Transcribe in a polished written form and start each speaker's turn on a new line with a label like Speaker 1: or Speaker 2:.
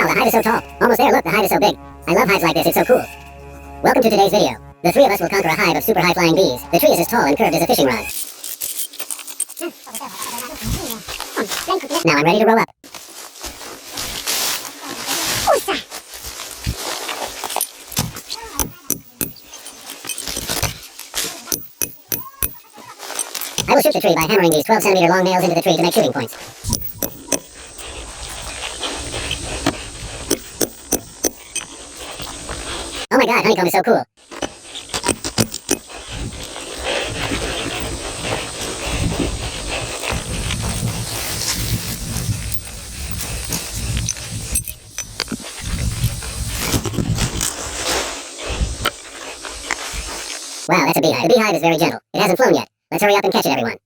Speaker 1: the hive is so tall. Almost there, look, the hive is so big. I love hives like this, it's so cool. Welcome to today's video. The three of us will conquer a hive of super high-flying bees. The tree is as tall and curved as a fishing rod. Now I'm ready to roll up. I will shoot the tree by hammering these 12-centimeter long nails into the tree to make shooting points. Oh my god, honeycomb is so cool. Wow, that's a beehive. The beehive is very gentle. It hasn't flown yet. Let's hurry up and catch it, everyone.